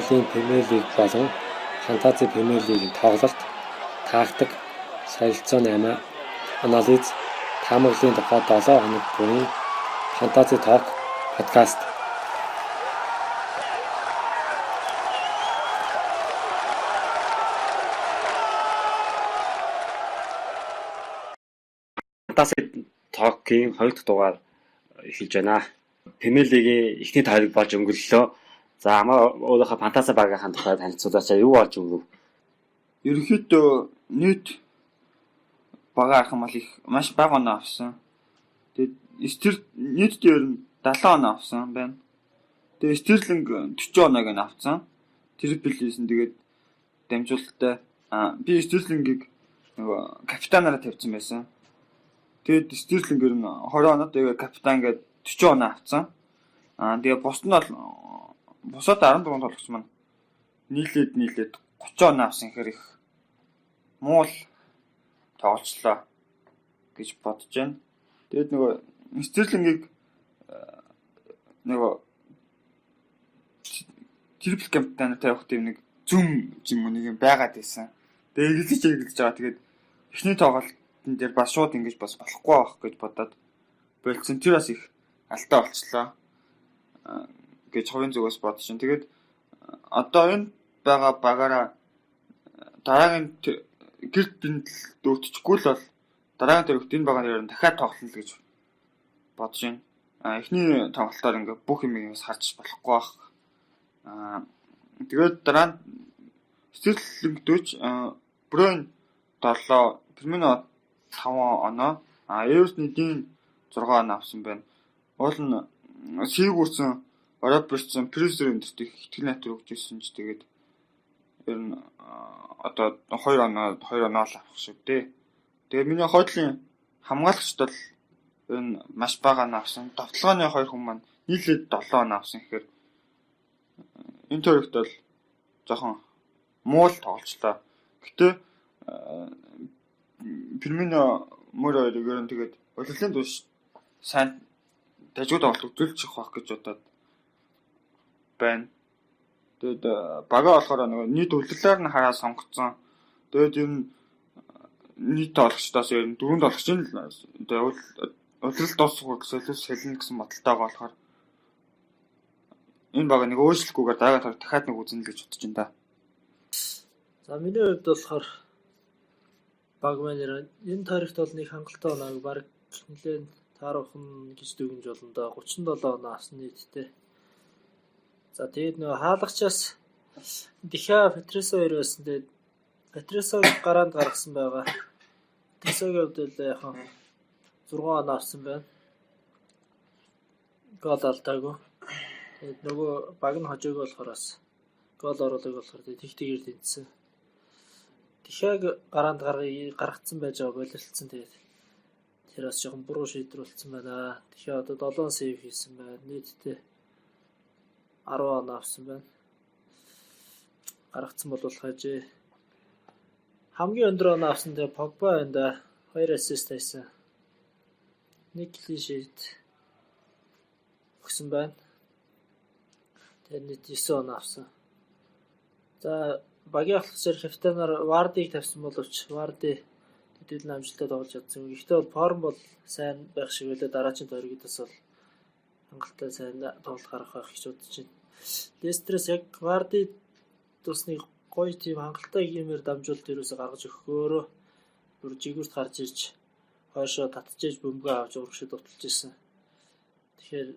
Монголын Премьер Лиг болон Фантази Премьер Лигийн тоглолт, тактик, солилцооны анализ, таамаглалын тухай 7 хоног бүрийн Фантази Talk подкаст. Фантази Talk-ийн 2 дахь дугаар эхэлж байна. Премьер Лигийн эхний тойрог болж өнгөрлөлөө. За өөрийнхөө Фантази багийнхаа тухай танилцуулаач. Юу болж өнгөрөв? Ерөнхийдөө нийт бага арах юм бол их маш бага оноо авсан. Тэгээд нийт дээр нь 70 оноо авсан байна. Тэгээд Стерлинг 40 оноог нь авсан. Трипл хийсэн. Тэгээд дамжуулалттай би Стерлингийг нөгөө капитанаараа тавьсан байсан. Тэгээд Стерлингээр нь 20 оноо, тэгээд капитан гээд 40 оноо авсан. Тэгээд бусд нь бол бусад 13 тоглогч маань нийлээд 30 оноо авсан гэхээр их муу тоглолцлоо гэж бодож байна. Тэгээд нөгөө Стерлингийг нөгөө трипл капитанаар тавих тийм нэг зүм юм нэг байгаад байсан. Тэгээд эргэлдэж байгаа. Тэгээд эхний тоглолтын дээр бас шууд ингэж бас болохгүй байх гэж бодоод болцсон. Тэр бас их алдаа болчихлоо гэж хувийн зүгээс бодож байна. Тэгээд одоо энэ байгаа багаараа дараагийн гэрд бинтэл дүүрчихгүй л бол дараагийн төрөгт энэ багаар ер нь дахиад тоглоно л гэж бодож байна. Эхний тоглолтоор ингээ бүх юм ингээс харж болохгүй байх. Тэгээд дараа нь Стерлинг 40, Бройн 7, Фермино 5 оноо, Эверсны Дин 6 оноо авсан байна. Уул нь Сигүрсэн, Робертсон, Пресер энтерт их итгэл найдвар өгч ирсэн ч тэгээд ер нь одоо 2 оноо л авах шүү дээ. Тэгээд миний хойдлын хамгаалагчд бол ер нь маш бага оноо авсан. Довтлооны 2 хүн маань нийлээд 7 оноо авсан гэхээр энэ төрөгт бол жоохон муу л тоглолцлоо. Гэтэ Фермино мөр хоёрыг ер нь тэгээд удирдлын душ сайн дажгүй тоглолт үзүүлчих واخ гэж бодоод байна. Тэгээд бага болохоор нөгөө нийт үлдэрлээр нь хараа сонгоцсон. Тэгээд ер нь нийт тоглогчдоос ер нь 4 тоглогчийн л удирдал дуусгах гэсэн солино гэсэн бодолтойгоо болохоор энэ бага нэг өөрчлөхгүйгээр дараагийн төр дахиад нэг үзнэ гэж бодож байна да. За миний хувьд болохоор баг манер энэ тарихт бол нэг хангалттай оноог баг нэлээд таарахын гэж дүгнж болно да. 37 оноо авсан нийтдээ. За тэгээд нөгөө хаалгачаас Диха Петресо хоёр байсан. Тэгээд Петресог гараанд гаргасан байгаа. Петресогийн хувьд л яг 6 оноо авсан байна. Гол алдаагүй. Тэгээд нөгөө баг нь хожоог болохоор бас гол оруулаг болохоор тэгтэйгээр тэнцсэн. Дихаг гараанд гаргацсан байж байгаа боловсролцсон. Тэгээд тэр бас жоохон буруу шийдвэрлсэн байна. Дихаа одоо 7 сейв хийсэн байна. Нийтдээ 10 оноо авсан байна. Гаргацсан бол хажээ. Хамгийн өндөр оноо авсан дээр Погба байна да. 2 ассист хийсэн. Нэг клишэд өгсөн байна. Тэгээд нийт 9 оноо авсан. За багийн ахлагчаар капитанаар Вардиг тавьсан боловч Варди тэтгэл амжилттай тоглож чадсан. Гэхдээ бол форм бол сайн байх шиг байлаа. Дараагийн тойрогоос бол хангалттай сайн тоглолт гаргах байх гэж бодож байна. Лестерс яг Варди тусны гоё тийм хангалттай геймээр дамжуулалт ерөөсө гаргаж өгөхөөрөө бүр жигүүрт гарч ирж хойшоо татчихж бөмбөгөө авч урагшид дуталж ирсэн. Тэгэхээр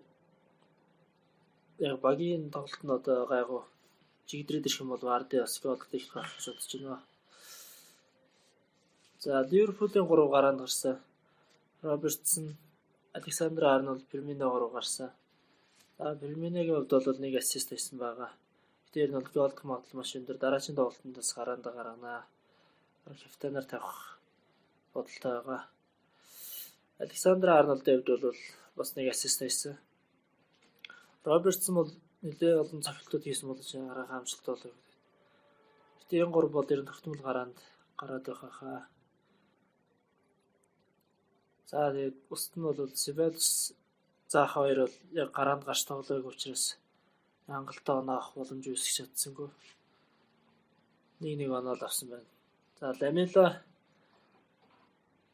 яг багийн тоглолт нь одоо гайгүй чигдрээд ирэх юм бол Варди бас голд их гарах гэж бодож байна. За Ливерпулийн 3 гараанд гарсан. Робертсон, Александр Арнольд, Фермино 3 гарсан. За Ферминогийн хувьд бол 1 ассист хийсэн байгаа. Тэр нь бол голд магадлал маш өндөр. Дараагийн тоглолтондоос гараанд гаргана. Капитанаар тавих бодолтой байгаа. Александр Арнольдын хувьд бол бас 1 ассист хийсэн. Робертсон бол нэлээд олон цогцолтууд хийсэн бол арга амжилттай болов. Гэтэ энэ 3 бол ер нь тогтмол гараанд гараад байх хаа. За тэгээд бусд нь бол Севалс заах хоёр бол яг гараанд гарч тоглоог учраас хангалттай оноо авах боломж үүсгэж чадсангүй. 1-1 оноо л авсан байна. За Ламела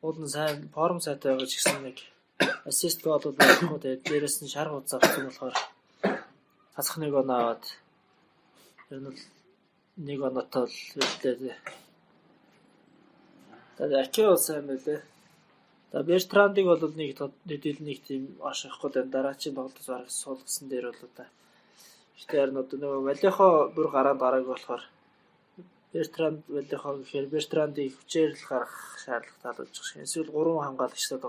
уулын сайн форм сайтай байгаа ч гэсэн нэг ассист гол бол байхгүй. Тэгээд дээрэс нь шар хуудас авсан болохоор хасах 1 оноо аваад ер нь 1 оноотой л хэллээ. Тэгээд Аки бол сайн байлээ. За Бертрандыг бол нэг тийм ашиглахгүй байна. Дараачийн тоглолтоос бараг суулгасан дээр бол одоо ихтэй харин одоо нөгөө Валехо бүр гараад гараагүй болохоор Бертранд Валехо гэхээр Бертрандыг хүчээр л гаргах шаардлага таалуулж байгаа шиг. Эсвэл 3 хамгаалагчтай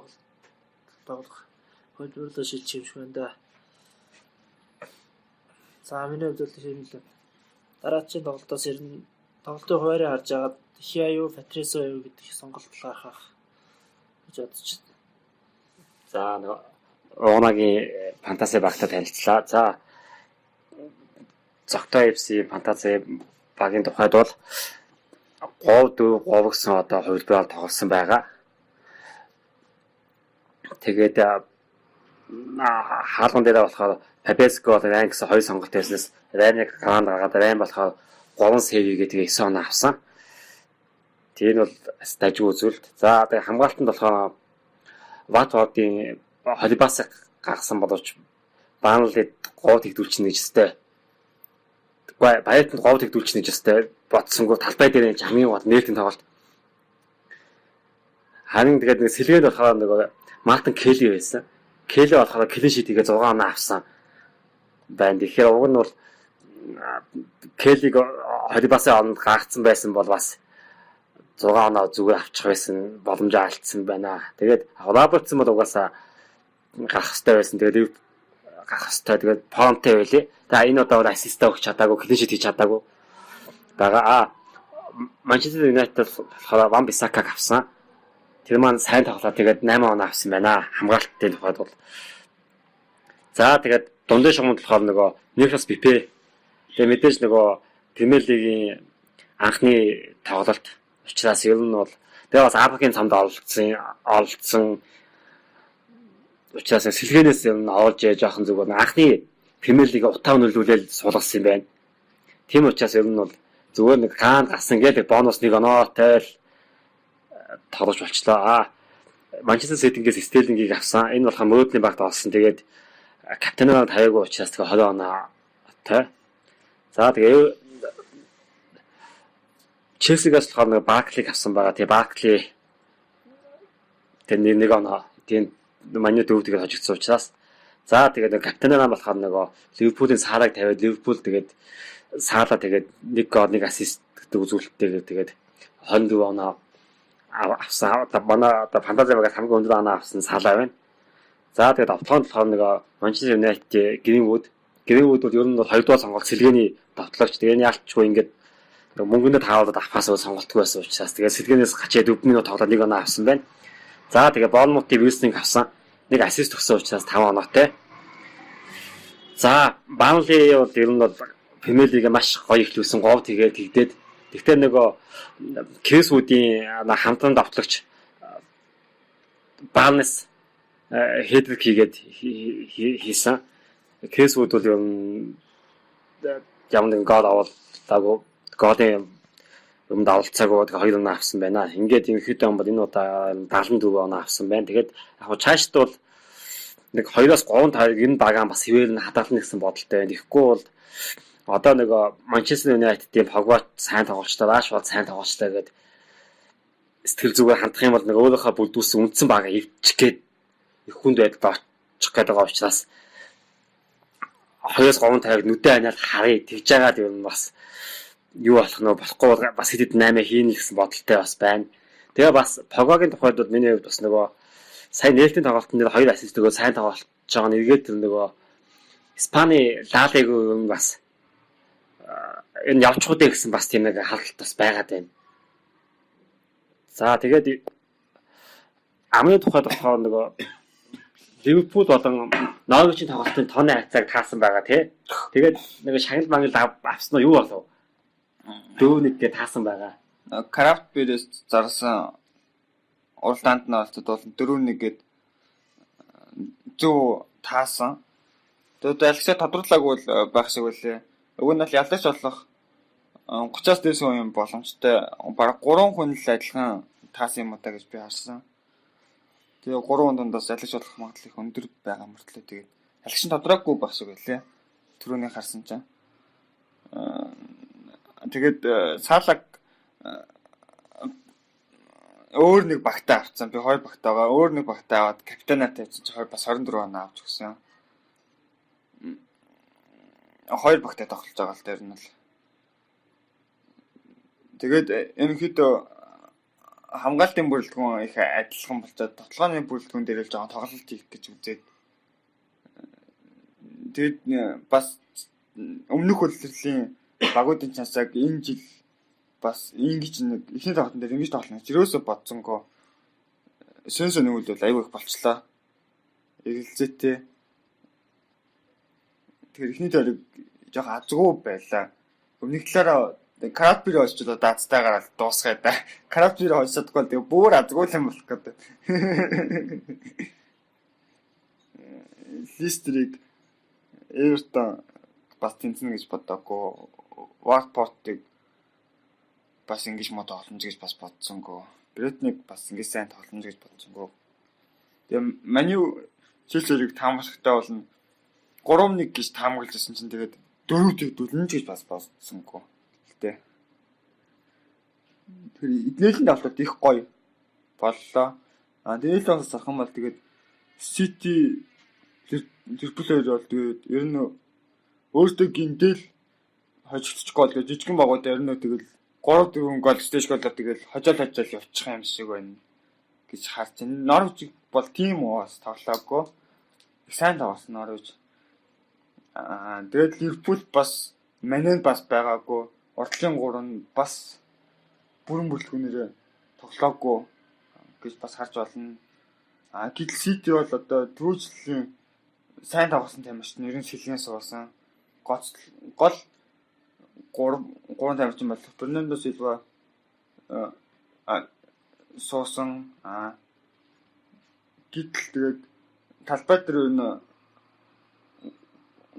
тоглох хөлбөрлөө шилжих юм шиг байна да. За миний хувьд бол тийм л дараачийн тоглолтоос ирнэ. Тоглолтын хуваарийг харж агаад Хиаю, Патрисо юу гэдэг сонголт гаргах гэж бодож байна. За нөгөө Оногийн фантази багтаа танилцлаа. За Зогтой FC фантази багийн тухайд бол 3-4 говгсон одоо хувилбараар тоглосон байгаа. Тэгээд хаалган дээр болохоор Пабеско Райнкс 2 сонголт байснаас Райныг гараанд гаргаад Райн болохоор 3 сэвигээ тэгээ 9 оноо авсан. Тэр нь бол дажгүй үзүүлэлт. За тэгээ хамгаалтанд болохоор Ватводын Холибасыг гаргасан боловч Баанлид говд тэгдүүлчихнэ гэж өстэй. Тэгвэл Баятанд говд тэгдүүлчихнэ гэж өстэй бодсонгүй талбай дээр хамгийн гол нээлтийн тоглолт. Харин тэгээд нэг сэлгээд болохоор нөгөө Мартин Келли байсан. Келли болохоор клин шит хийгээ 6 оноо авсан байна. Тэгэхээр уг нь бол Келлиг Холибасаа онд гаагцсан байсан бол бас 6 оноо зүгээр авчих байсан боломжоо алдсан байна. Тэгээд Робертсон бол угаасаа гарах хэрэгтэй байсан. Тэгээд гарах хэрэгтэй. Тэгээд Понте байлээ. Тэгээд энэ удаа ассист өгч чадаагүй, клин шит хийж чадаагүй. Бага Манчестер Юнайтед болохоор Ван Бисакаг авсан. Тэр маань сайн тоглоод тэгээд 8 оноо авсан байна. Хамгаалтын тухайд бол. За тэгээд дундын шугамд болохоор нөгөө Никлас Пипе. Тэгээд мэдээж нөгөө Премьер лигийн анхны тоглолт учраас ер нь бол тэгээд бас Африкийн цамд олцсон учраас сэлгээнээс ер нь оолж жоохон зүгээр анхны Премьер лигийн утаа өнөрлүүлэл суулгасан юм байна. Тийм учраас ер нь бол зүгээр нэг хаан гасан гэдэг бонус 1 оноотой л тоглож болчлоо. Манчестер Ситингээс Стерлингийг авсан. Энэ болохоор мөрөөдлийн багт олсон. Тэгээд капитанаар тавиагүй учраас тэгээ 20 оноотой. За тэгээ Челсигээс болохоор нэг Барклиг авсан байгаа. Тэгээ Баркли тэр 1 оноо тийм Маний дөрөвдөөр хожигдсон учраас за тэгээд капитанаар болохоор нөгөө Ливерпулийн Сараг тавиад Ливерпул тэгээд Саала тэгээд 1 гол 1 ассист гэдэг үзүүлэлттэйгээр тэгээд 24 оноо авсан. Манай фантази багаас хамгийн өндөр оноо авсан Саала байна. За тэгээд автогонд болохоор нөгөө Манчестер Юнайтед Гринвуд бол ер нь 2 дугаар сонголт сэлгээний давтлагч. Тэгээд яалтчгүй ингээд мөнгөндөө таавалд авахаас сонголтгүй байсан учраас тэгээд сэлгээнээс гачаад 4 минут тоглоод 1 оноо авсан байна. За тэгээд Борнмутын Вилсоныг авсан. 1 ассист өгсөн учраас 5 оноотой. За Баунли бол ер нь бол Премьер лигээ маш гоё ихлүүлсэн говд тэгээд тэгдээд тэгтээ нөгөө Кэсвүүдийн хамтран давтлагч Барнес хэдрик хийгээд хийсэн. Кэсвүүд бол ер нь ямар нэгэн гол авалтаагүй голын өмнөд авалцаагүй тэгээ 2 оноо авсан байна. Ингээд ерөнхийдөө бол энэ удаа 74 оноо авсан байна. Тэгээд яг цаашд бол нэг 2-3 тавыг энэ багаан бас хэвээр нь хадгална гэсэн бодолтой байна. Тэгэхгүй бол одоо нөгөө Манчестер Юнайтедийн Погба сайн тоглолчтой, Рашфорд сайн тоглолчтой гэдэг сэтгэл зүгээр хандах юм бол нэг өөрийнхөө бүлдүүлсэн үндсэн бага ивчих гээд их хүнд байдалд очих гээд байгаа учраас 2-3 тавыг нүдэн ханиад харъя тэгж яагаад юм бас юу болох нөө болохгүй бас хэдэд 8 хийн л гэсэн бодолтой бас байна. Тэгээ бас Погбагийн тухайд бол миний хувьд бас нөгөө сайн нээлтийн тоглолтын дээр 2 ассист өгөө сайн тоглож байгаа нь эргээд тэр нөгөө Испани Ла Лиг юм бас энэ явчихуу дээ гэсэн бас тийм нэг хаалт бас байгаад байна. За тэгээд амны тухайд болохоор нөгөө Ливерпул болон Норвичийн тоглолтын тооны хацааг таасан байгаа тий. Тэгээд нэг шагнал мангал авсан нь юу болов? 4-1 гэж таасан байгаа. Крафт бирээс зарсан уралдаанд нь олцод бол 4-1 гээд зөв таасан. Тэгээд ялгшаа тодруулаагүй байх шиг байлээ. Уг нь бол ялдаж болох 30-аас дээш хүн боломжтой бараг 3 хүн л адилхан таас юм удаа гэж би харсан. Тэгээ 3 дундаас ялгаж болох магадлал их өндөр байгаа мөртлөө тэгээд ялгш нь тодорхойгүй байх шиг байлээ. Түрүүний харсан чинь. Тэгээд Салаг өөр нэг багтаа авцсан. Би 2 багтаагаа өөр нэг багтаа аваад капитанаа тавьсан чи бас 24 оноо авч өгсөн. 2 багтаа тоглож байгаа л дээр нь л. Тэгээд ерөнхийдөө хамгаалтын бүрэлдэхүүн их адилхан болчиход тоглооны бүрэлдэхүүн дээр л жоохон тоглолт хийх гэж үзээд. Тэгээд бас өмнөх хөлтөрлийн багуудын чансаг энэ жил бас ингэж нэг ихний тоглолтын дээр ингэж тоглоно гэж юусоо бодсонгүй сэнс нүүл бол аюу их болчлаа. Эргэлзээтэй. Тэгэхээр ихний тойрог жоохон азгүй байлаа. Өмнөх талаараа Карапир очиж даацтайгаар л дуусгаад да. Карапир очиадгүй л тэгээ бүр азгүй юм болох гэдэг. Листрийг Эвертон бас тэнцэнэ гэж бодоагүй. Вартпортыг бас ингэж мод оломж гэж бас бодсонгүй. Бретник бас ингэж сайн тогломж гэж бодсонгүй. Тэгээ Маню Челсиг таамаглахтай болно. 3-1 гэж таамаглаж байсан чинь тэгээд 4-ийг дүлнэж гэж бас бодсонгүй. Гэтэ тэр эднээлийн давталт их гоё боллоо. Дээрээс бас ахын бол тэгээд Сити Ливерпул хоёр бол тэгээд ер нь өөртөө гинтэл хожигдчих гол гэж жижигэн багуудаа ер нь тэгэл 3-4 гол стэйж голоор тэгэл хожоол явчих юм шиг байна гэж харж байна. Норвич бол тим уус тоглоогүй. Их сайн тоглосон Норвич. Тэгээд Ливерпул бас Манен бас байгаагүй. Урдлын 3 бас бүрэн бүрэлдэхүүнээр тоглоогүй гэж бас харж байна. Гэтэл Сити бол одоо түрүүжлийн сайн тоглосон тамирч нь ерөн сэлгэн суусан. Гол 3 тамирчин бол Фернандо Силва суусан. Гэтэл тэгээд талбай дээр энэ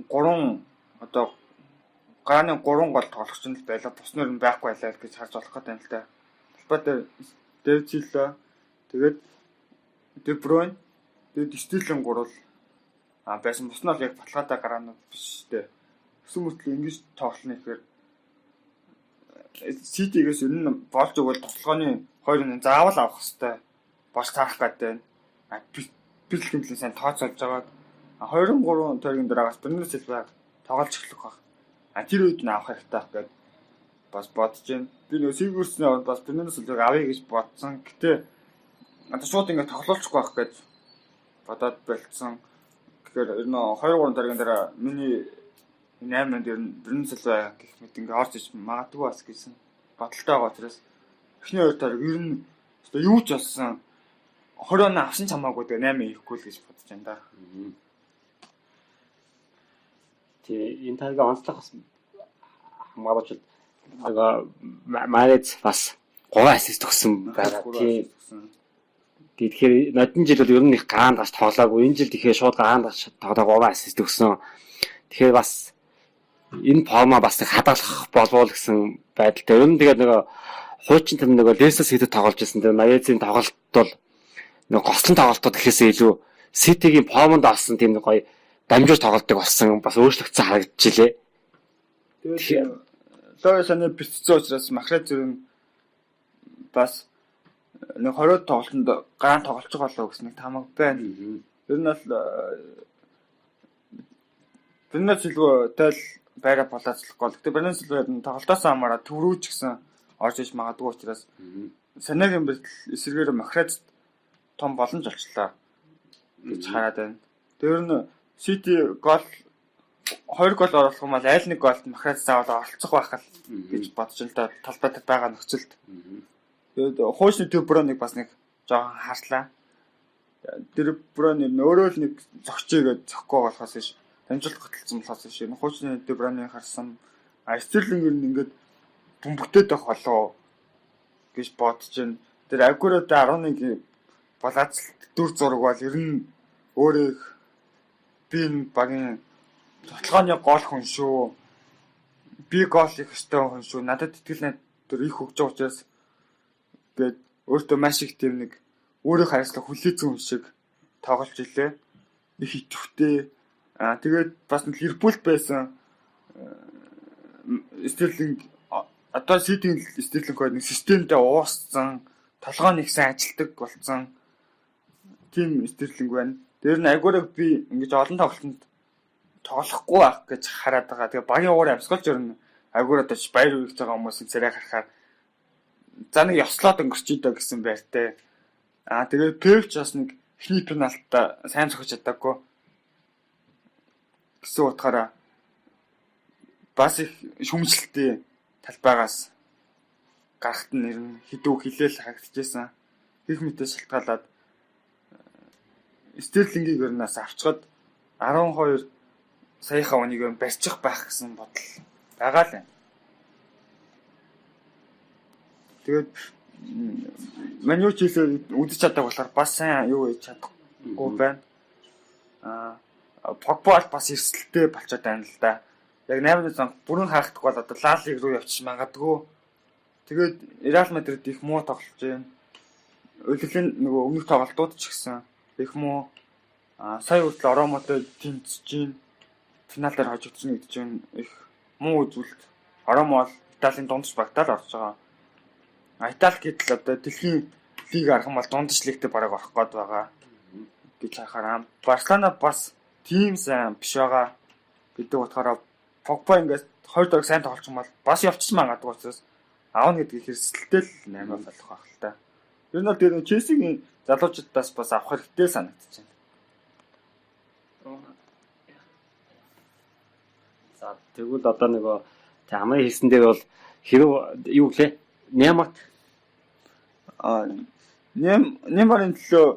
3 одоо гарааны 3 гол тоглогч нь л байлаа. Туснаар нь байхгүй байлаа гэж харж болох гэдэг юм л та. Талбай дээр Дэвид Силва тэгээд Де Бройн тэгээд Стилен гурвал байсан. Бус нь бол яг баталгаатай гараанууд биш дээ. Өсөн мөртлөө ингэж тоглоно гэхээр Ситигээс ер нь болж өгвөл тоглооны 2 заавал авах хэрэгтэй. Бош таарах гэдэг. Бэлтгэмжлэн сайн тооцоолж байгаа. 2-3 тойргийн дараагаас Бернард Силва тоглож эхлэх баг. Тэр үед нь авах хэрэгтэй гэж бас бодож байна. Би нөө Сигүрснээ бас Бернард Силваг авъя гэж бодсон. Гэтэ одоо шууд ингэ тоглоулчихгүй байх гэж бодоод болцсон. Тэгэхээр ер нь 2-3 тойргийн дараа миний 8-нд ер нь Бернард Силва гэх мэт ингэ орж иж магадгүй бас гэсэн бодолтой байгаа учраас эхний 2 тойрог ер нь одоо юу ч болсон 20 оноо авсан ч хамаагүй тэгээ 8 ирэхгүй л гэж бодож байна да. Тэгээ энэ тайга онцлох хамгаалагч нөгөө Марец бас 3 ассист өгсөн байгаа тийм. Тэгэхээр нодон жил бол ер нь их гаанд гаш тоглоагүй. Энэ жил тэгэхээр шууд гаанд гаш тоглоо 3 ассист өгсөн. Тэгэхээр бас энэ форма бас их хадгалах болов гэсэн байдалтай. Ер нь тэгээд нөгөө хуучин тэр нөгөө Лестерс хийдэг тоглож байсан. Тэр Марецийн тоглолт бол нөгөө гослон тоглолтууд гэхээсээ илүү Ситигийн формонд авсан тийм нэг гоё дамжуур тоглолтыг болсон бас өөрчлөгдсөн харагдчихлээ. Тэгээд лойсаны бэлтцсэн учраас Махрад зүрх бас нэг 20 тоглолтод гараан тоглож байгаа болоо гэсэн нэг тамаг байна. Ер нь бол Бернард Силватай л байраа болооцлох гол. Гэтэ Бернард Силва тоглолтоос хамаараа төрөөж гисэн орж иж магадгүй учраас санаагийн бэлтгэл эсрэгээр Махрад том боломж олчлаа гэж хараад байна. Тэр нь Сити гол 2 гол оруулах юм бол аль нэг голд Махрад заавал оролцох байх л гэж бодож л да талбайд байгаа нөхцөлд. Тэгээд хуучны Де Бройныг бас нэг жоохон харслаа. Де Бройн өөрөө л нэг зөгчөөгээд зөхгүй болохоос биш дамжуулалт готолцсон болохоос биш. Хуучны Де Бройныг харсан. Стерлинг ер нь ингээд бөмбөгтөөд байх болоо гэж бодож байна. Тэр Агуэротой 11 балаацлт дүр зураг бол ер нь өөрөө би энэ багийн Цоцлооны гол хүн шүү. Би гол их өстой хүн шүү. Надад итгэл найдвар их өгч байгаа учраас гээд өөртөө маш их тийм нэг өөрөө хариуцлага хүлээсэн хүн шиг тоглож илээ. Их итгэвтэй. Тэгээд бас Ливерпулд байсан Стерлинг одоо Ситийн Стерлинг нэг системтэй ууссан, толгойн их сайн ажилтдаг болсон. Тим Стерлинг байна. Тэр нь агуурыг би ингэж олон тоглолтод тоглохгүй байх гэж хараад байгаа. Тэгээ багийн уур амьсгалж өрнө. Агуураад ч баяр үргэж байгаа хүмүүсийн царай харахаар за нэг ёслоод өнгөрч идэ гэсэн байртай. Тэгээд Певч бас нэг эхний пенальтаа сайн зохиж чадаагүй. Гэсэн утгаараа бас их шүмжлэлтэй талбайгаас гарахт нь нэр нь хідүү хилээл харагдчихсан. Их мэтээс шалтгаалаад Стерлингийг өрнөөс авчгаад 12 саяхан өнийг барьчих байх гэсэн бодол байгаа л байна. Тэгээд Маню ч хэлээ үдчих чаддаг болохоор бас сайн юу хийж чадахгүй байна. Погба бас эрсдэлтэй болчиход байна л да. Яг 8-ны цанх бүрэн хаагдах бол одоо Ла Лиг руу явчих магадгүй. Тэгээд Реал Мадрид их муу тоглож байна. Өглөөний нөгөө өмнөх тоглолтууд ч гэсэн их муу. Сая хүртэл Оромотой тэмцэж байна. Финал дээр хожигдсон гэж байна. Их муу үзүүлэлт. Оромо бол Италийн дундч багтаал орж байгаа. Итали гэдэл одоо дэлхийн лиг арах юм бол дундч лигтээ бараг орох гээд байгаа гэж харахаар Барселона бас тийм сайн биш байгаа гэдэг утгаараа Погба ингээд 2 дөрөв сайн тоглож юм бол бас явчих магадгүй учраас аавна гэдгийг хэрсэлтэй л 8 болох байх л та. Ер нь бол тэр Челсигийн залуучуудаас бас авах хэрэгтэй санагдаж байна. За тэгвэл одоо нөгөө амын хийсэн дээр бол хэрэг юу гэлээ? Неймарын төлөө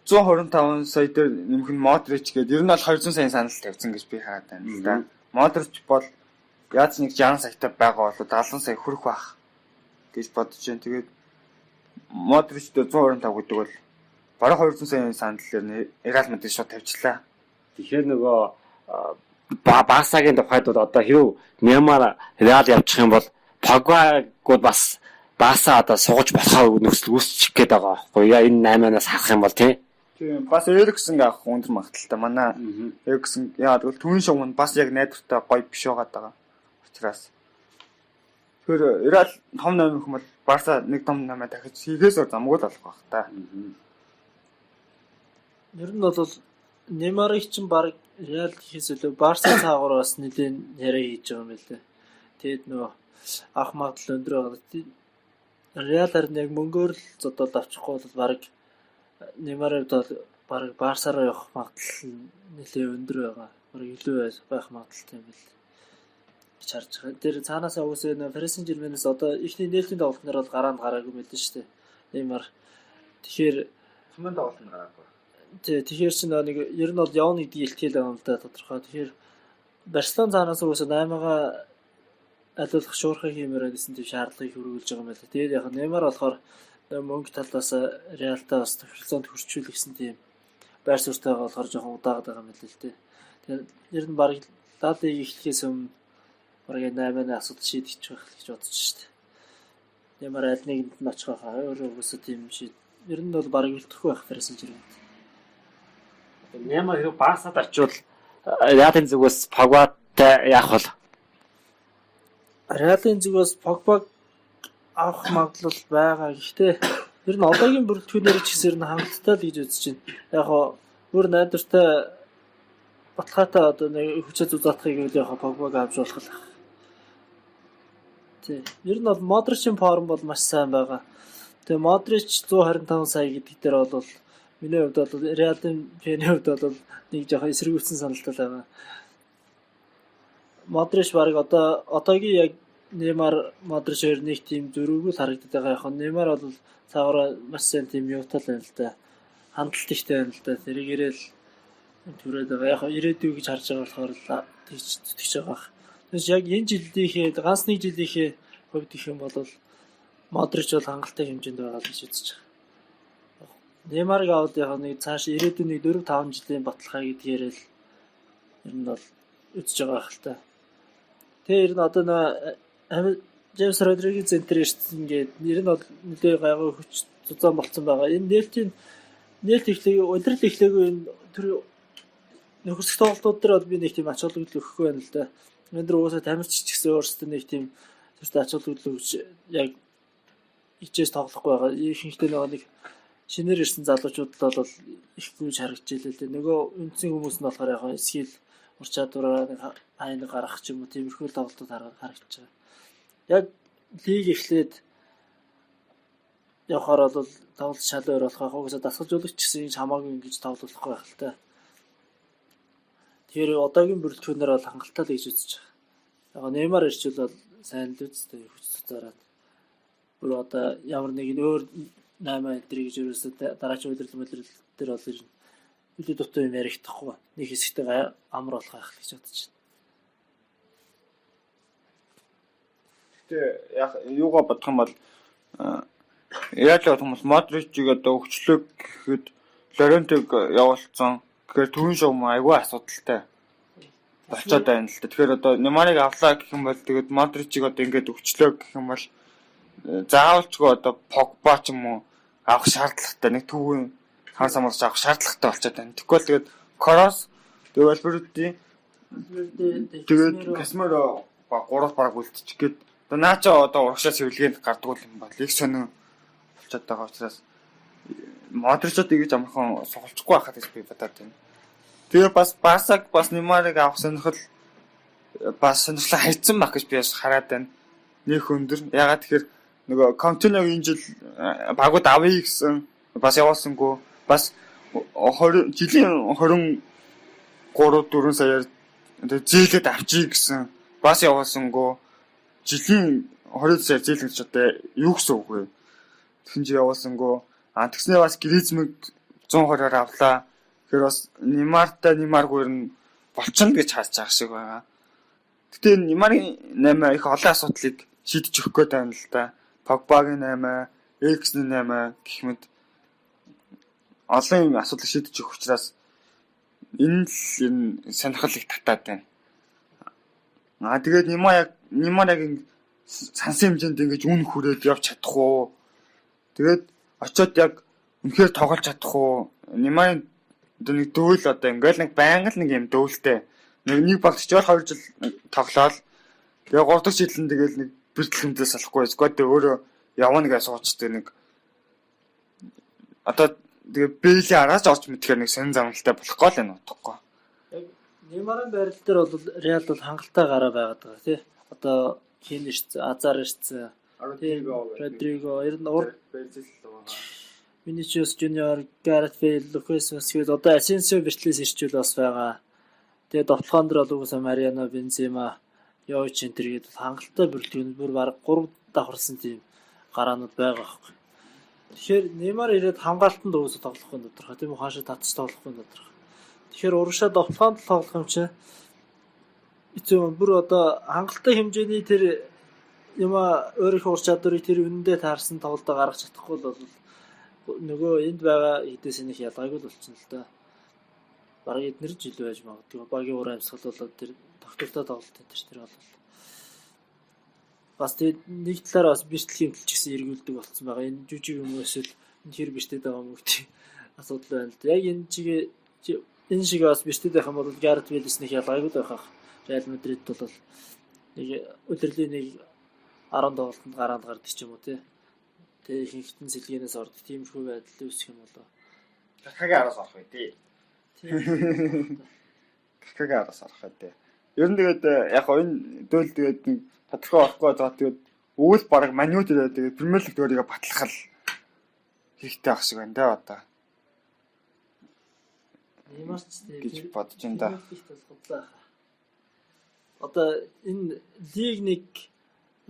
125 сая дээр нэмэх нь Модрич гэдэг. Ер нь бол 200 сая санал тавьсан гэж би хараад байна л да. Модрич бол яаж нэг 60 саятай байгаа бол 70 сая хүрэх байх гэж бодож байна. Тэгээд Модрич дээр 125 гэдэг бол бараг 200 сая санал дээр Реал Мадрид шууд тавьчлаа. Тэгэхээр нөгөө Барсагийн тухайд бол одоо хэрв Неймар Реал явчих юм бол Погбагууд бас Барса одоо сууж болохоо нөхцөл үүсчих гээд байгаа байхгүй яа энэ 8-аас харах юм бол тийм бас Эриксэн авах өндөр магадaltaй манай Эриксэн яа тэгвэл түүний шугам бас яг найдвартай гоё биш байгаа. Учираас тэр Реал том 8 гэх юм бол Барса нэг том 8 дахиж хийхээс замгүй л болох байх та. Ер нь бол Неймарыг чинь баг Реал хийхээс илүү Барса цаагаараа бас нэлийн яриа хийж байгаа юм байна лээ. Тэгэд нөгөө авах магадлал өндөр байгаа. Реал харин яг мөнгөөр л зодоод авчихгүй бол баг Неймарыг бол баг Барсараа явах магадлал нэлээ өндөр байгаа. Баг илүү байх магадлалтай юм бэл гэж харж байгаа. Тэр цаанаасаа үсээ Paris Saint-Germain-аас одоо ихний нээлтийн тоглолтноор бол гараанд гараагүй байлээ шүү дээ. Неймар тэгэхээр Цумын тоглолтод гараагүй. Тэгэхээр ч нэг ер нь бол явна гэдгийг илтгэл байгаа юм да тодорхой. Тэгэхээр Барселона цаанаас үсээ 8-ага алуулах шуурхай хиймээр гэсэн тийм шаардлагыг хөрвүүлж байгаа юм байна. Тэгээд яг Неймар болохоор мөнгө талаас Реалтаа бас тохиролцоонд хүрчүүлэх гэсэн тийм байр суурьтай байгаа болохоор жоохон удаагаад байгаа юм байна л дээ. Тэгээд ер нь баг Лалиг эхлэхээс өмнө баг 8-ны асуудал шийдэж байх гэж бодож шүү дээ. Неймар аль нэгэнд нь очих хаа өөрөө өсө тийм шийд. Ер нь бол баг үлдэхгүй байх Paris Saint-Germain. Неймар хэрэг Барсад очивол Реалын зүгээс Погбатай яах вэ? Реалын зүгээс Погбаг авах магадлал байгаа. Гэхдээ ер нь одоогийн бүрэлдэхүүнээр ч гэсэн хангалттай л гэж үзэж байна. Яг гоо бүр найдвартай баталгаатай одоо нэг хүчтэй зузаахыг үл яг Погбаг авч болох л. Тий. Ер нь бол Модричийн форм бол маш сайн байгаа. Тэгээ Модрич 125 сая гэдэг дээр бол миний хувьд бол Реалын фэний хувьд бол нэг жоохон эсэргүүцсэн саналтай байгаа. Модрич баг одоогийн яг Неймар Модрич хоёр нэг тийм зөрүүг л харагдаад байгаа. Яг Неймар бол цаагаараа маш сайн тийм юутай л байна л да. Хандлт ихтэй байна л да. Тэрийгээрэл түрээд байгаа. Яг ирээдүй гэж харж байгаа болохоор л тийч зүтгэж байгаа. Тэгээс яг энэ жилийнхээ ганц нэг жилийнхээ хувьд их юм бол Модрич бол хангалттай хэмжээнд байгаа гэж үзэж байгаа. Неймарыг аваад яг нэг цааш ирээдүйн 4-5 жилийн баталгаа гэдгээрээ л ер нь бол үзэж байгаа хэлтэй. Тэгээ ер нь одоо нөө Джеймс Родригес центр ирсэн ингээд нэр нь бол нэлээ гайгүй хүч зузаан болцсон байгаа. Энэ нээлт эхлэгээ удирдал эхлэегүй энэ тэр нөхөсөх тоглолтууд дээр бол би нэг тийм ач холбогдол өгөхгүй байна л да. Энэ дөр уусаа тамирч ч гэсэн өөрсдөө нэг тийм тэрт ач холбогдол өгч яг ичээс тоглохгүй байгаа. Ихэнхдээ нэг шинээр ирсэн залуучууд бол их гүйж харагдж илээ л дээ. Нөгөө үндсэн хүмүүс нь болохоор яг скил ур чадвараа нэг хайн гарах ч юм уу тиймэрхүү тоглолтууд харагдаж байгаа. Яг лиг эхлээд явахаар бол тоглолт шал өөр болох байх. Угсаа дасгалжуулагч гэсэн хамаагүй ингэж тоглохгүй байх л та. Тэр одоогийн бүрэлдэхүүнээр бол хангалттай л гэж үзэж байгаа. Яг Неймар ирчүүл бол сайн л үстэй хүч цуцаараад. Бүр одоо ямар нэг өөр 8 энтри гэж ерөөсөө дараагийн удирдал дээр бол ирнэ. Үгүй дутуу юм ярихдахгүй. Нэг хэсэгтэй амар болох байх гэж бодож байна. Тэгээ яг юугаа бодох юм бол яаж явах юм бол Модричиг одоо өвчлөг гэхэд Лорентиг явуулсан. Тэгэхээр түүн шуум айгүй асуудалтай болцоод байна л да. Тэгэхээр одоо Неймарыг авлаа гэх юм бол тэгээд Модричиг одоо ингээд өвчлөө гэх юм бол заавалчгүй одоо Погба ч юм уу авах шаардлагатай нэг түүний хар самуулж авах шаардлагатай болчиход байна. Тэгвэл тэгээд Кросс тэгээд Валверде тэгээд Касемиро 3 бараг үлдчих гээд одоо наача одоо урагшаа цэвэрлэгэнд гардгуул юм бол их сонин болчиход байгаа учраас Модричод ингэж амархан сугалчихгүй байхад гэж би бодоод байна. Тэгээ бас Барсаг бас Неймарыг авах сонирхол бас сонирхлоо хайцсан байх гэж би бас хараад байна. Нөх өндөр. Ягаад тэгэхээр нөгөө Континогийн жил багууд авъя гэсэн бас явуулсангүй. Бас 20 жилийн 23 4 саяар зээлэд авчиг гэсэн бас явуулсангүй. Жилийн 20 сая зээлэн ч одоо юу гэсэн үг вэ? Тэгсэн чи явуулсангүй. Тэгснээ бас Гризмиг 120-аар авлаа. Тэгэхээр бас Неймаргүй нь болчихно гэж харж байгаа шиг байгаа. Гэтэ Неймарын 8 их олон асуудлыг шийдэж өгөх гээд байна л да. Погбагийн 8, Эриксний 8 гэх мэт олон юм асуудлыг шийдэж өгөх учраас энэ л сонирхол их татаад байна. Тэгээд Неймарыг сансан хэмжээнд ингэж үн хүрээд явж чадах уу? Тэгээд очиод яг үнэхээр тоглож чадах уу? Неймарын нэг дүүл одоо ингээл нэг байнга л нэг юм дүүлтэй. Нэг багт ч 2 жил тоглоод тэгээ 3 дахь жилэн тэгэл нэг бэртлэмдээс салахгүй эсвэл өөрөө явна гэж суучдаг нэг одоо тэгээ Бэйли араас орж мэдхээр нэг сонин замналтай болохгүй л энэ утгагүй. Яг Неймарын байрал дээр бол Реал бол хангалттай гараа байгаад байгаа тий. Одоо хин ирсэн, Азар ирсэн. Родриго ер нь урд Vinicius Junior, Gareth Bale, Lucas Vazquez одоо Asensio бэртлээс ирчүүл бас байгаа. Тэгээд довтлохоон дээр бол угсаа Mariano, Benzema, Jovic энтергээд хангалттай бүрэлдэхүүн бүр баг 3 давхарсан тийм гараанууд байгаа байхгүй. Тэгэхээр Неймар ирээд хамгаалтанд угсаа тоглохгүй тодорхой тийм үү хаашаа татж тоглохгүй тодорхой. Тэгэхээр урагшаа довтлохонд тоглох юм чи эцэг бүр одоо хангалттай хэмжээний тэр юм өөрийнхөө ур чадварыг тэр үнэндээ таарсан тоглолтоо гаргаж чадахгүй бол нөгөө энд байгаа хэдээс нэг ялгаагүй л болчихно л да. Бараг эднэр жил байж магадгүй. Багийн уур амьсгал болоод тэр тогтвортой тоглолт энэ бол бас тэгээд нэг талаараа бас бэртлэхийн төлч гэсэн эргүүлдэг болцсон байгаа. Энэ жүжиг юм эсвэл энэ хэр бэртэд байгаа юм гэдэг асуудал байна л да. Яг энэ шиг бас бэртэд байх юм бол Gareth Bale-с нэг ялгаагүй байх ах. Real Madrid бол нэг удирдлын нэг 10 тоглолтод гараанд гардаг ч юм уу тий. Тэгээ ихэнхтэн сэлгэнээс ордог тиймэрхүү байдал үүсэх юм болоо. Какагийн араас орох үү? Какагийн араас орох үү? Ер нь тэгээд яг энэ дөөл тэгээд нэг тодорхой орохгүй байгаа тэгээд өвөл бараг манют ирээд тэгээд Премьер Лиг өөрийгөө батлах хэрэгтэй ах шиг байна да одоо. Неймарч гэж бодож байна да. Одоо энэ лиг нэг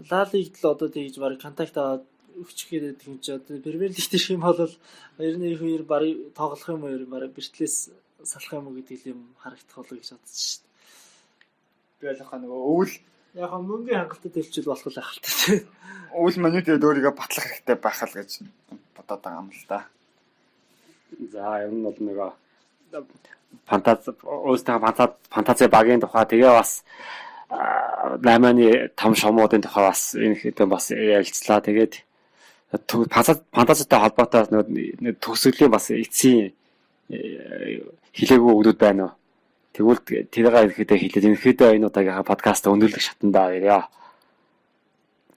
Ла Лигт л одоо тэгж бараг контакт аваад өгчих гээд юм чи одоо Премьер Лигт ирэх юм бол ер нь их үер бараг тоглох юм уу бараг бэртлээс салах юм уу гэдэг юм харагдах болоо гэж бодож шээ. Би ялахаа нөгөө өвөл яг мөнгөний хангалттай төлчил болох л ахaltaй. Өвөл манют өөрийгөө батлах хэрэгтэй байх л гэж бодоод байгаа юм л да. За ер нь бол нөгөө фантази багийн тухай тэгээ бас 8-ны 5 шомуудын тухай бас энэ хэдэн бас ярилцлаа. Тэгээд фантазитай холбоотой төгсгөлийн бас эцсийн хэлээгүй өгдүүд байна уу? Тэгвэл тэрийг ихэд хэлээд ерөнхийдөө энэ удаагийн подкаст өндөрлөх шатандаа ирээ.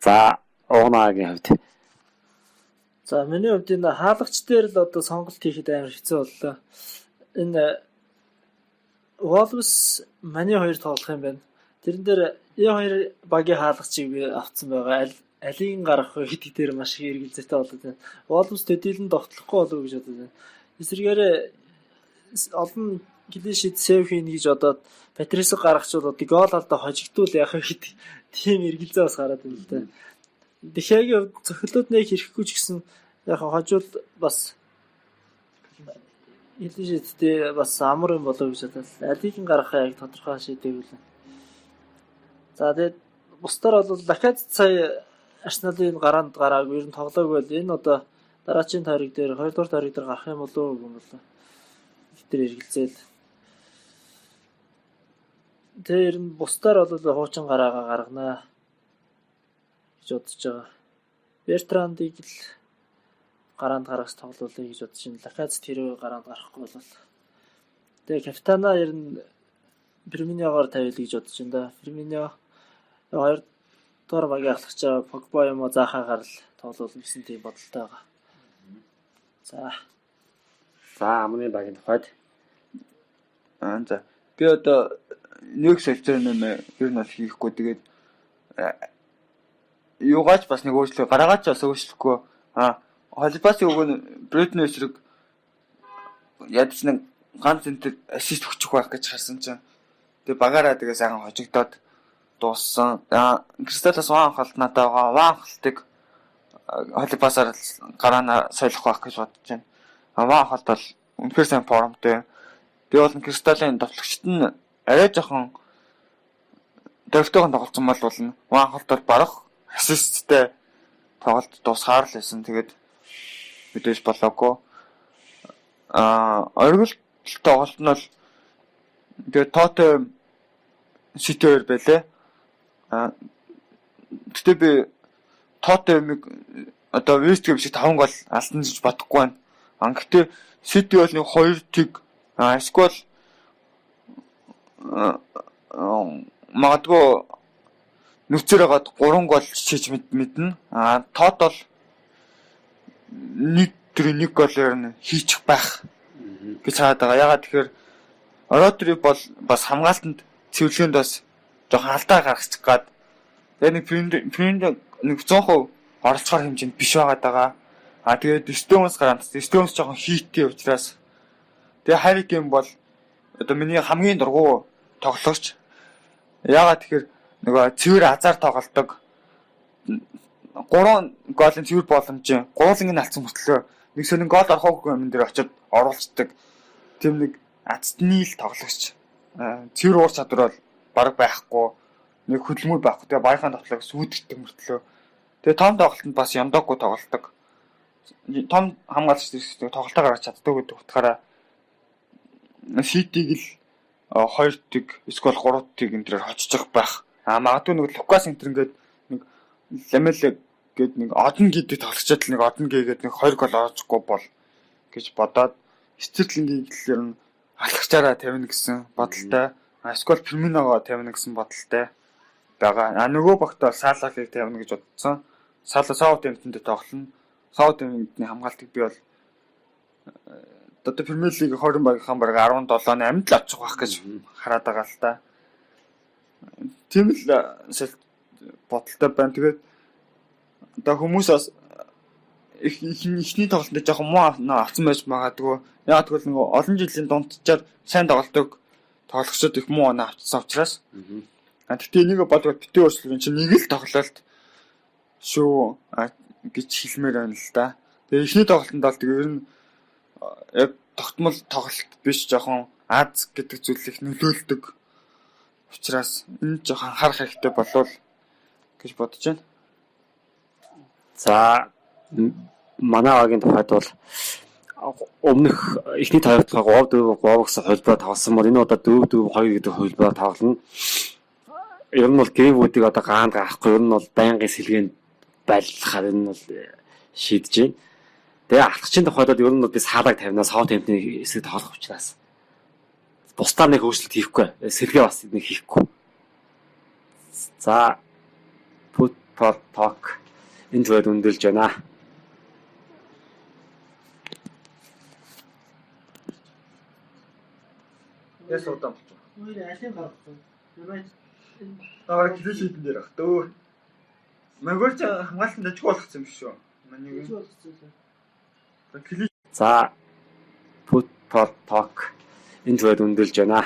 За, Угнаагийн хувьд. За, миний хувьд энэ хаалгач дээр л одоо сонголт хийхэд амар хэцүү боллоо. Энэ Wolves Мани 2 тоглох юм байна. Тэрэн дээр E2 багийн хаалгачийг би авцсан байгаа. Алийг гаргах хэд дээр маш их эргэлзээтэй болоод байна. Wolves төдийлөн довтлохгүй болов уу гэж бодод байна. Эсвэргээрээ олон клишэд сейв хийнэ гэж бодоод Патрисыг гаргачвал одоо гол алдаа хожигдвол яах вэ гэдэг тийм эргэлзээ бас гараад байна л да. Дэхягийн хувьд цохилууд нэг хэрэггүй ч гэсэн яг хожвол бас клишэдтэй бас амар юм болов уу гэж бодоод алийг гаргахаа яг тодорхой шийдэв үлээ. За тэгээд бусдаар бол дахиад сая Арсеналын гараанд гараагүй ер нь тоглоогүй бол энэ одоо дараачийн тойрог дээр 2 дугаар тойрог дээр гарах юм болов уу юм болоо. Тэр эргэлзээл. Тэр нь бусдаар бол хуучин гараагаа гарганаа гэж бодож байгаа. Бертрандыг л гараанд гаргаж тоглоулъя гэж бодож байна. Лаказ тэрөө гараанд гарахгүй болол. Тэгээ капитана ер нь Ферминьогоор тавиул гэж бодож байна да. Ферминьо 2 дугаар багийн ахлагчаа Погба юм уу заахаагаар л тоглоулна гэсэн тийм бодолтой байгаа. За, амны багийн тухайд. За. Би одоо нэг сектор нэмэ ер нь бол хийхгүй тэгээд юугаач бас нэг өөрчлөлт гараагач бас өөрчлөхгүй. Холбасын өгөө Брэдний эсрэг ядч нэг ганц энтер ассист өгчих байх гэж харсан чинь тэгээ багаараа тэгээ сайхан хожигдоод дууссан. Кристалас ван халт надаа ван халтыг холбасаар гараана солих байх гэж бодож байна. Ван халт бол үнэхээр сайн формтой. Тэгээ бол Кристалын товтлогчд нь арай жоохон дөрөвтэйгэн тоглолцсон бол ван халт бол барах ассисттэй тоглолт дуусгаар л байсан. Тэгээд мэдээж болоогүй. Оргил тоглолт нь бол тэгээ тоотой ситээр байлаа. Гэтэ би тоотой юмыг одоо Вестхэм шиг 5 гол алсан гэж бодохгүй байна. Гэхдээ Сити бол нэг 2 тэг эсвэл магадгүй нүцээр хагаад 3 гол хийж мэднэ. Тоод бол нэг голоор нь хийчих байх гэж хаад байгаа. Ягаад тэгэхээр Родри бол бас хамгаалтанд цэвэрлэгэнд бас жоохон алдаа гаргачих гад. Тэгээ нэг фрэнд нэг 100% оролцохоор хэмжээнд биш байгаа. Тэгээд Stones гараад Stones жоохон хийтэй учраас тэгээ Harry Kane бол одоо миний хамгийн дургу тоглогч. Ягаад тэгэхээр нөгөө цэвэр азар тоглолдог. 3 голын цэвэр боломжийн гуулын нь алдсан мөртлөө нэг сонин гол орохоогүй юм дээр очиод оруулцдаг. Тэм нэг азтны л тоглогч. Цэвэр уур чадвар бол бараг байхгүй. Нэг хөдөлмөр байхгүй. Тэгээ баяхан тоглог сүйдэгдэг мөртлөө. Тэгээ том тоглолтод бас яндаггүй тоглолдог. Том хамгаалагч зэрэг тоглолтоо гаргаж чаддаг гэдэг утгаараа Ситиг л 2 тэг эсвэл 3 тэг энэ төрөөр хоччих байх. Магадгүй нэг Лукас энтер ингээд нэг Ламел гээд нэг одон гэдэг тоглогчод нэг одон гээгээд нэг 2 гол оруулахгүй бол гэж бодоод Стерлингийн хэлээр нь алхачаараа тавина гэсэн бодолтой. Эсвэл Ферминогоо тавина гэсэн бодолтой байгаа. Нөгөө багт бол Салахыг тавина гэж бодсон. Саутгемптонд тоглоно. Саутгемптны хамгаалтыг би бол одоо Премьер Лиг 20 багийнхан бараг 17-ны амьд л очих байх гэж хараад байгаа л та. Тийм л бодолтой байна. Тэгээд одоо хүмүүс бас ихний тоглолтод жоохон муу авсан байж магадгүй. Яг тэгвэл нөгөө олон жилийн дунджаар сайн тоглолтог тоглогчдод их муу оноо авчихсан учраас. Гэхдээ энийг бодвол битээ өөрчлөлт чинь нэг л тоглолт шүү гэж хэлмээр байна л да. Тэгээ ихний тоглолтод бол тэгээ ер нь яг тогтмол тоглолт биш жоохон аз гэдэг зүйлийг нөлөөлдөг учраас энэ жоохон анхаарах хэрэгтэй болов гэж бодож байна. За манай багийн тухайд бол өмнөх эхний тавигдахаа 3-4 гэсэн хөлбөр тавсан бол энэ удаа 4-4-2 гэдэг хөлбөр тавлана. Ер нь бол Гринвудыг одоо гаанд гарахгүй, ер нь бол байнгын сэлгээнд байлгахаар ер нь бол шийдэж байна. Тэгээ алхагчийн тохиолдолд ер нь бол би саалаг тавина, Саутгемптны эсрэг тоглох учраас бусдаар нэг өөрчлөлт хийхгүй, сэлгээ бас нэг хийхгүй. За Football Talk энэ зүйл өндөрлж байна. Яс удаан болчих. Өөр алин гаргасан. Юнайтед Клин шийдэн дээр ах дөө. Магуйч хамгаалтанд ажиг болгоцсон юм биш үү? Манийг. За Football Talk энэ зүйл өндөрлж байна.